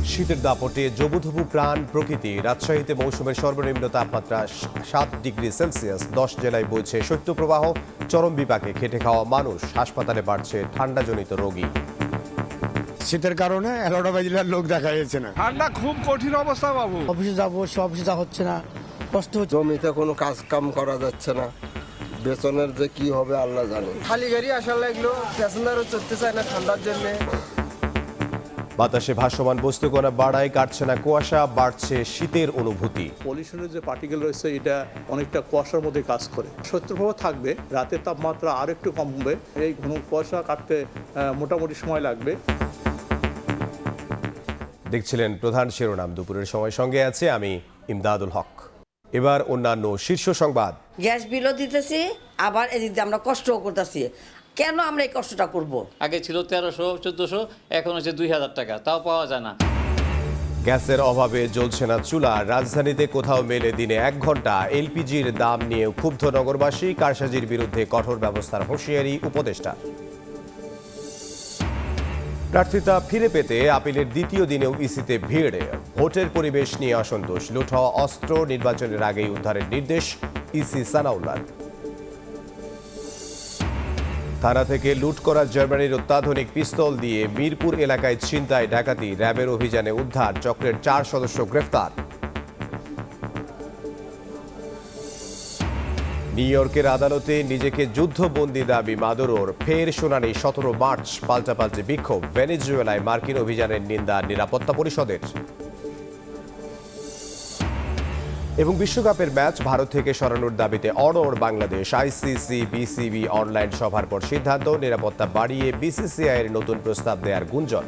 শীতের দাপটে জবুথবু প্রাণ প্রকৃতি। রাজশাহীতে মৌসুমের সর্বনিম্ন তাপমাত্রা 7 ডিগ্রি সেলসিয়াস। 10 জেলায় বইছে শৈত্যপ্রবাহ। চরম বিপাকে খেটে খাওয়া মানুষ। হাসপাতালে বাড়ছে ঠান্ডাজনিত রোগী। শীতের কারণে 11টা বাজিলে লোক দেখা যাচ্ছে না। ঠান্ডা খুব কঠিন অবস্থা বাবু। অফিসে যাবো, সে অফিসে যা হচ্ছে না, কষ্ট হচ্ছে। জমিতে কোনো কাজ কাম করা যাচ্ছে না, বেতনের যে কি হবে আল্লাহ জানে। খালি গাড়ি আসার লাগলো, প্যাসেঞ্জারও চড়তে চায় না ঠান্ডার জন্য। বাতাসে ভাসমান বস্তুকণা বাড়ায়, কাটছে না কুয়াশা, বাড়ছে শীতের অনুভূতি। পলিউশনের যে পার্টিকেল রয়েছে এটা অনেকটা কুয়াশার মধ্যে কাজ করে। শৈত্যপ্রবাহ থাকবে, রাতের তাপমাত্রা আর একটু কমবে। এই ঘন কুয়াশা কাটতে মোটামুটি সময় লাগবে। দেখছিলেন প্রধান শিরোনাম। দুপুরের সময় সঙ্গে আছে আমি ইমদাদুল হক। এবার অন্যান্য শীর্ষ সংবাদ। গ্যাস বিলও দিতেছি, আবার এদিক দিয়ে আমরা কষ্টও করতেছি। কেন আমরা এই কষ্টটা করব? আগে ছিল 1300-1400, এখন হচ্ছে 2000 টাকা, তাও পাওয়া যায় না। গ্যাসের অভাবে জ্বলছে না চুলা। রাজধানীতে কোথাও মেলে দিনে 1 ঘন্টা। এলপিজির দাম নিয়ে ক্ষুব্ধ নগরবাসী। কারসাজির বিরুদ্ধে কঠোর ব্যবস্থার হুঁশিয়ারি উপদেষ্টা। প্রার্থিতা ফিরে পেতে আপিলের দ্বিতীয় দিনেও ইসিতে ভিড়। ভোটের পরিবেশ নিয়ে অসন্তোষ। লুট হওয়া অস্ত্র নির্বাচনের আগেই উদ্ধারের নির্দেশ ইসি সানাউল্লাহর। থানা থেকে লুট করা জার্মানির অত্যাধুনিক পিস্তল দিয়ে মিরপুর এলাকায় ছিনতাই ডাকাতি। র্যাবের অভিযানে উদ্ধার। চক্রের 4 সদস্য গ্রেফতার। নিউ ইয়র্কের আদালতে নিজেকে যুদ্ধবন্দী দাবি মাদুরোর। ফের শুনানি 17 মার্চ। পাল্টাপাল্টি বিক্ষোভ। ভেনেজুয়েলায় মার্কিন অভিযানের নিন্দা নিরাপত্তা পরিষদের। এবং বিশ্বকাপের ম্যাচ ভারত থেকে সরানোর দাবিতে অনড় বাংলাদেশ। আইসিসি বিসিবি অনলাইন সভার পর সিদ্ধান্ত। নিরাপত্তা বাড়িয়ে বিসিসিআই এর নতুন প্রস্তাব দেওয়ার গুঞ্জন।